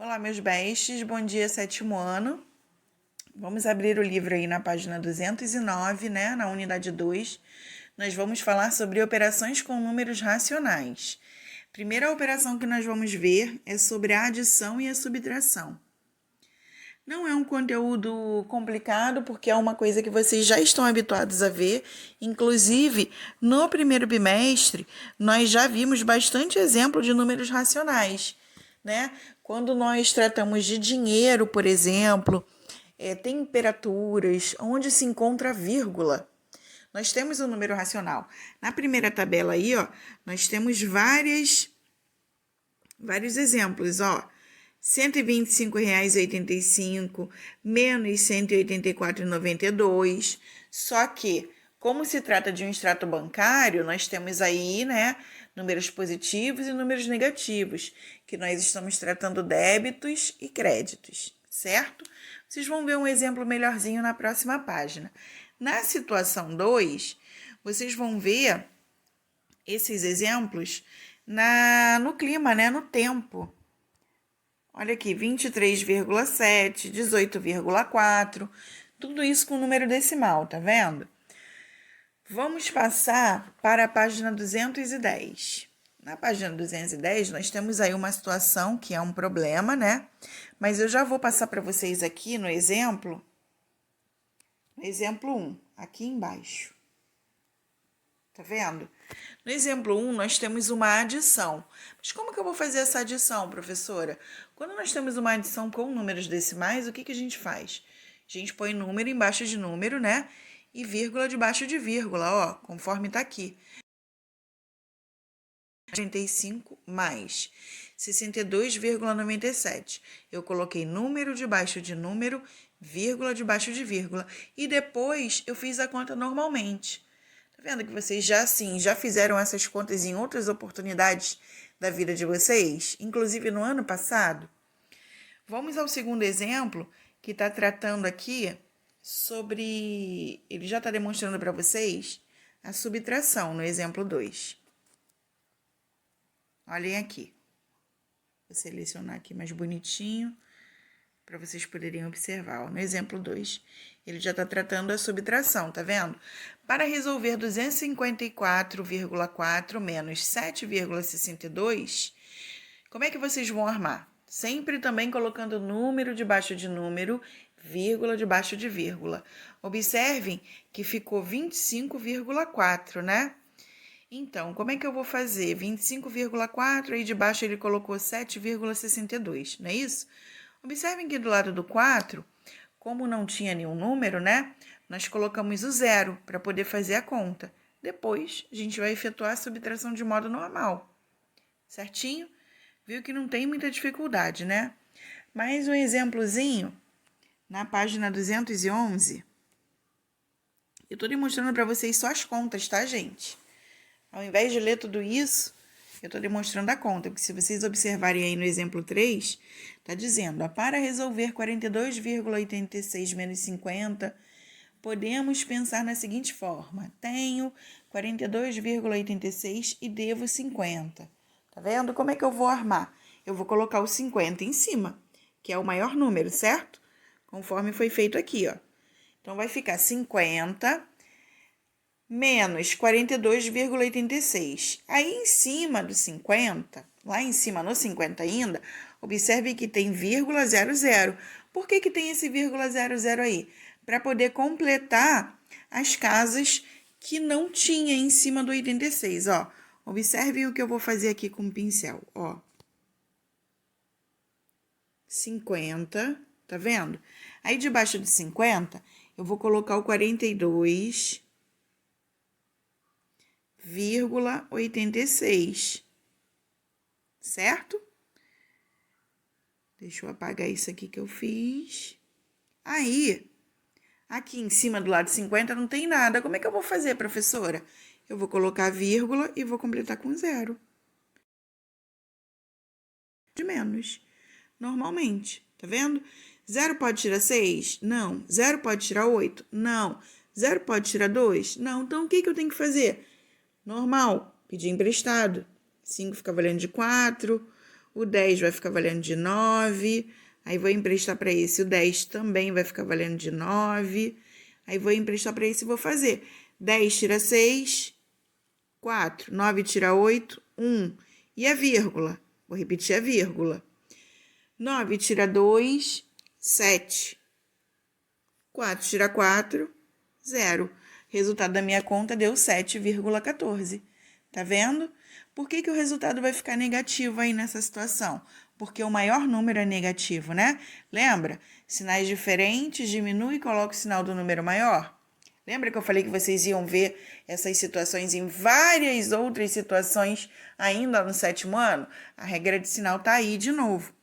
Olá, meus bestes, bom dia, sétimo ano. Vamos abrir o livro aí na página 209, né, na unidade 2. Nós vamos falar sobre operações com números racionais. Primeira operação que nós vamos ver é sobre a adição e a subtração. Não é um conteúdo complicado, porque é uma coisa que vocês já estão habituados a ver. Inclusive, no primeiro bimestre, nós já vimos bastante exemplo de números racionais, né? Quando nós tratamos de dinheiro, por exemplo, temperaturas, onde se encontra a vírgula, nós temos um número racional. Na primeira tabela aí, ó, nós temos vários exemplos, ó. R$ 125,85, menos R$ 184,92. Só que, como se trata de um extrato bancário, nós temos aí, né, números positivos e números negativos, que nós estamos tratando débitos e créditos, certo? Vocês vão ver um exemplo melhorzinho na próxima página. Na situação 2, vocês vão ver esses exemplos no clima, né, no tempo. Olha aqui, 23,7, 18,4, tudo isso com número decimal, tá vendo? Vamos passar para a página 210. Na página 210, nós temos aí uma situação que é um problema, né? Mas eu já vou passar para vocês aqui no exemplo 1, aqui embaixo. Tá vendo? No exemplo 1, nós temos uma adição. Mas como que eu vou fazer essa adição, professora? Quando nós temos uma adição com números decimais, o que a gente faz? A gente põe número embaixo de número, né? E vírgula debaixo de vírgula, ó, conforme tá aqui. 35 mais 62,97. Eu coloquei número debaixo de número, vírgula debaixo de vírgula. E depois eu fiz a conta normalmente. Tá vendo que vocês já fizeram essas contas em outras oportunidades da vida de vocês? Inclusive no ano passado? Vamos ao segundo exemplo, que está tratando aqui sobre... Ele já está demonstrando para vocês a subtração no exemplo 2. Olhem aqui. Vou selecionar aqui mais bonitinho para vocês poderem observar. Ó, no exemplo 2, ele já está tratando a subtração, tá vendo? Para resolver 254,4 menos 7,62, como é que vocês vão armar? Sempre também colocando número debaixo de número, vírgula debaixo de vírgula. Observem que ficou 25,4, né? Então, como é que eu vou fazer? 25,4, aí debaixo ele colocou 7,62, não é isso? Observem que do lado do 4, como não tinha nenhum número, né? Nós colocamos o 0 para poder fazer a conta. Depois, a gente vai efetuar a subtração de modo normal. Certinho? Viu que não tem muita dificuldade, né? Mais um exemplozinho, na página 211. Eu estou demonstrando para vocês só as contas, tá, gente? Ao invés de ler tudo isso, eu estou demonstrando a conta, porque se vocês observarem aí no exemplo 3, está dizendo, ó, para resolver 42,86 menos 50, podemos pensar na seguinte forma, tenho 42,86 e devo 50. Tá vendo? Como é que eu vou armar? Eu vou colocar o 50 em cima, que é o maior número, certo? Conforme foi feito aqui, ó. Então, vai ficar 50... menos 42,86. Aí, em cima do 50, lá em cima no 50 ainda, observe que tem vírgula 00. Por que tem esse vírgula 00 aí? Para poder completar as casas que não tinha em cima do 86, ó. Observe o que eu vou fazer aqui com o pincel, ó. 50, tá vendo? Aí, debaixo do 50, eu vou colocar o 42,86, certo? Deixa eu apagar isso aqui que eu fiz. Aí, aqui em cima do lado 50 não tem nada. Como é que eu vou fazer, professora? Eu vou colocar vírgula e vou completar com 0. De menos, normalmente, tá vendo? 0 pode tirar 6? Não. 0 pode tirar 8? Não. 0 pode tirar 2? Não. Então, o que eu tenho que fazer? Normal, pedir emprestado. 5 fica valendo de 4, o 10 vai ficar valendo de 9, aí vou emprestar para esse, o 10 também vai ficar valendo de 9, aí vou emprestar para esse e vou fazer 10 tira 6, 4, 9 tira 8, 1, e a vírgula, vou repetir a vírgula, 9 tira 2, 7, 4 tira 4, 0. Resultado da minha conta deu 7,14. Tá vendo? Por que o resultado vai ficar negativo aí nessa situação? Porque o maior número é negativo, né? Lembra? Sinais diferentes, diminui e coloca o sinal do número maior. Lembra que eu falei que vocês iam ver essas situações em várias outras situações ainda no 7º ano? A regra de sinal tá aí de novo.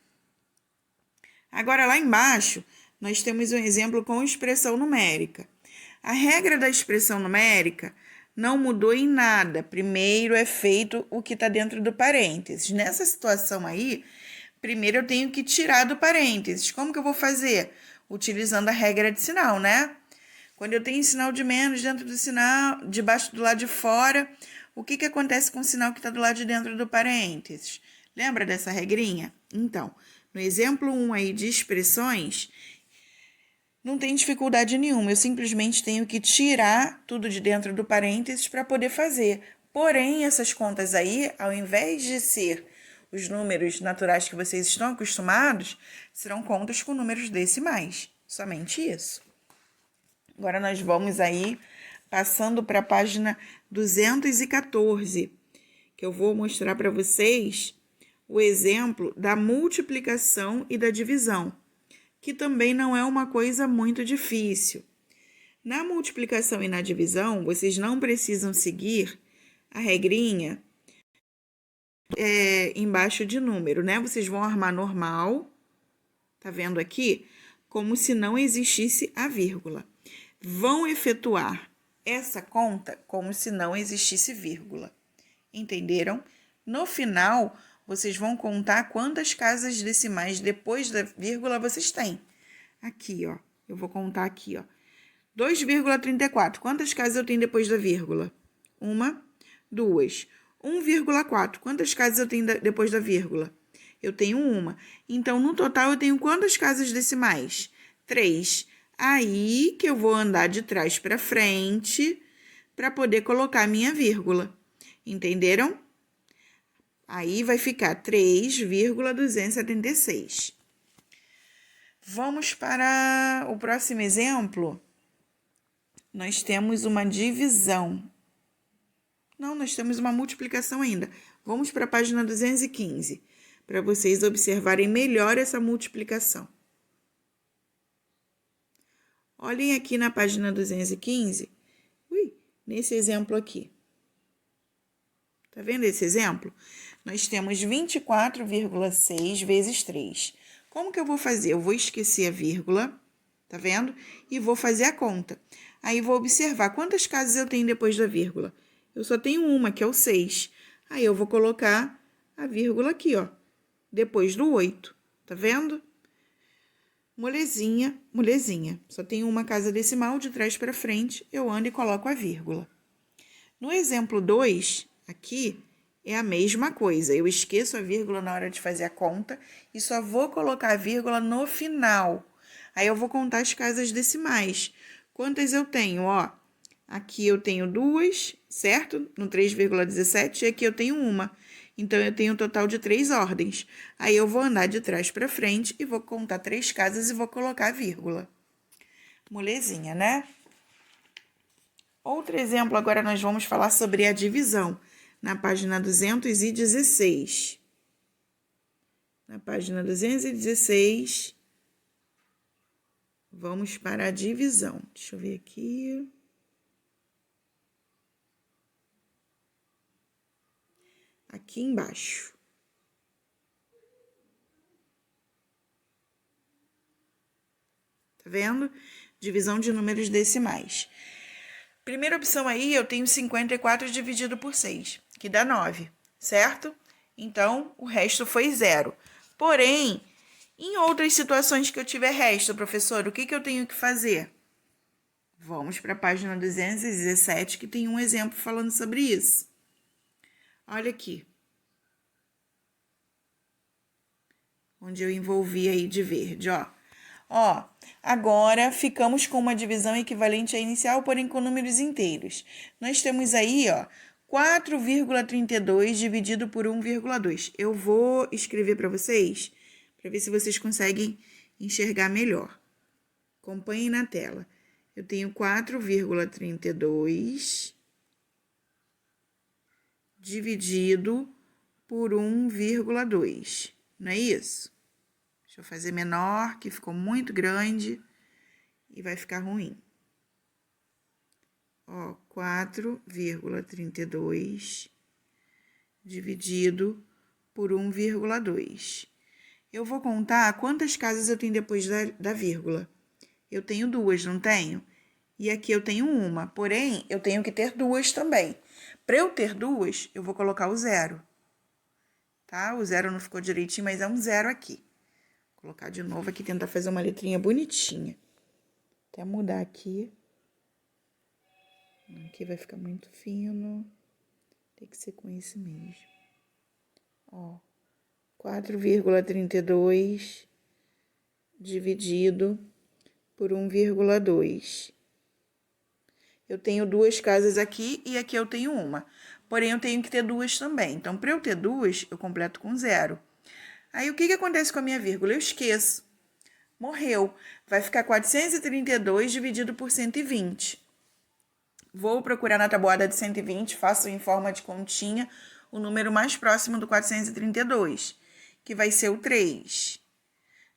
Agora, lá embaixo, nós temos um exemplo com expressão numérica. A regra da expressão numérica não mudou em nada. Primeiro é feito o que está dentro do parênteses. Nessa situação aí, primeiro eu tenho que tirar do parênteses. Como que eu vou fazer? Utilizando a regra de sinal, né? Quando eu tenho sinal de menos dentro do sinal, debaixo do lado de fora, o que acontece com o sinal que está do lado de dentro do parênteses? Lembra dessa regrinha? Então, no exemplo 1 aí de expressões, não tem dificuldade nenhuma, eu simplesmente tenho que tirar tudo de dentro do parênteses para poder fazer. Porém, essas contas aí, ao invés de ser os números naturais que vocês estão acostumados, serão contas com números decimais. Somente isso. Agora nós vamos aí passando para a página 214, que eu vou mostrar para vocês o exemplo da multiplicação e da divisão, que também não é uma coisa muito difícil. Na multiplicação e na divisão, vocês não precisam seguir a regrinha embaixo de número, né? Vocês vão armar normal, tá vendo aqui? Como se não existisse a vírgula. Vão efetuar essa conta como se não existisse vírgula. Entenderam? No final, vocês vão contar quantas casas decimais depois da vírgula vocês têm. Aqui, ó. Eu vou contar aqui, ó. 2,34. Quantas casas eu tenho depois da vírgula? 1, 2. 1,4. Quantas casas eu tenho depois da vírgula? Eu tenho 1. Então, no total, eu tenho quantas casas decimais? 3. Aí que eu vou andar de trás para frente para poder colocar a minha vírgula. Entenderam? Aí vai ficar 3,276. Vamos para o próximo exemplo. Nós temos uma divisão. Não, nós temos uma multiplicação ainda. Vamos para a página 215, para vocês observarem melhor essa multiplicação. Olhem aqui na página 215, nesse exemplo aqui. Tá vendo esse exemplo? Nós temos 24,6 vezes 3. Como que eu vou fazer? Eu vou esquecer a vírgula, tá vendo? E vou fazer a conta. Aí, vou observar quantas casas eu tenho depois da vírgula. Eu só tenho uma, que é o 6. Aí, eu vou colocar a vírgula aqui, ó, depois do 8. Tá vendo? Molezinha, molezinha. Só tenho uma casa decimal, de trás para frente, eu ando e coloco a vírgula. No exemplo 2, aqui, é a mesma coisa. Eu esqueço a vírgula na hora de fazer a conta e só vou colocar a vírgula no final. Aí, eu vou contar as casas decimais. Quantas eu tenho? Ó, aqui eu tenho 2, certo? No 3,17, e aqui eu tenho 1. Então, eu tenho um total de 3 ordens. Aí, eu vou andar de trás para frente e vou contar 3 casas e vou colocar a vírgula. Molezinha, né? Outro exemplo, agora nós vamos falar sobre a divisão, na página 216. Na página 216, vamos para a divisão. Deixa eu ver aqui. Aqui embaixo. Tá vendo? Divisão de números decimais. Primeira opção aí, eu tenho 54 dividido por 6, que dá 9, certo? Então, o resto foi 0. Porém, em outras situações que eu tiver resto, professor, o que eu tenho que fazer? Vamos para a página 217, que tem um exemplo falando sobre isso. Olha aqui. onde eu envolvi aí de verde, ó. Ó, agora ficamos com uma divisão equivalente à inicial, porém com números inteiros. Nós temos aí, ó, 4,32 dividido por 1,2. Eu vou escrever para vocês, para ver se vocês conseguem enxergar melhor. Acompanhem na tela. Eu tenho 4,32 dividido por 1,2. Não é isso? Deixa eu fazer menor, que ficou muito grande e vai ficar ruim. Ó, 4,32 dividido por 1,2. Eu vou contar quantas casas eu tenho depois da vírgula. Eu tenho 2, não tenho? E aqui eu tenho 1, porém, eu tenho que ter 2 também. Para eu ter 2, eu vou colocar o 0. Tá? O 0 não ficou direitinho, mas é um 0 aqui. Vou colocar de novo aqui, tentar fazer uma letrinha bonitinha. Até mudar aqui. Aqui vai ficar muito fino. Tem que ser com esse mesmo. Ó, 4,32 dividido por 1,2. Eu tenho 2 casas aqui e aqui eu tenho 1. Porém, eu tenho que ter 2 também. Então, para eu ter 2, eu completo com 0. Aí, o que acontece com a minha vírgula? Eu esqueço. Morreu. Vai ficar 432 dividido por 120. Vou procurar na tabuada de 120, faço em forma de continha o número mais próximo do 432, que vai ser o 3.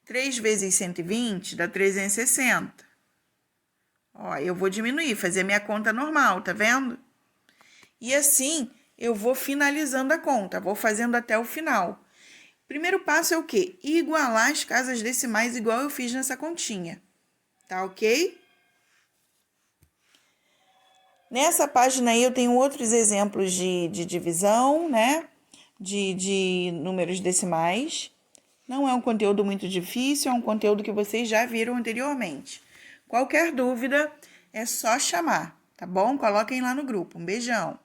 3 vezes 120 dá 360. Ó, eu vou diminuir, fazer minha conta normal, tá vendo? E assim, eu vou finalizando a conta, vou fazendo até o final. Primeiro passo é o quê? Igualar as casas decimais igual eu fiz nessa continha, tá ok? Nessa página aí eu tenho outros exemplos de divisão, né? De números decimais. Não é um conteúdo muito difícil, é um conteúdo que vocês já viram anteriormente. Qualquer dúvida é só chamar, tá bom? Coloquem lá no grupo. Um beijão!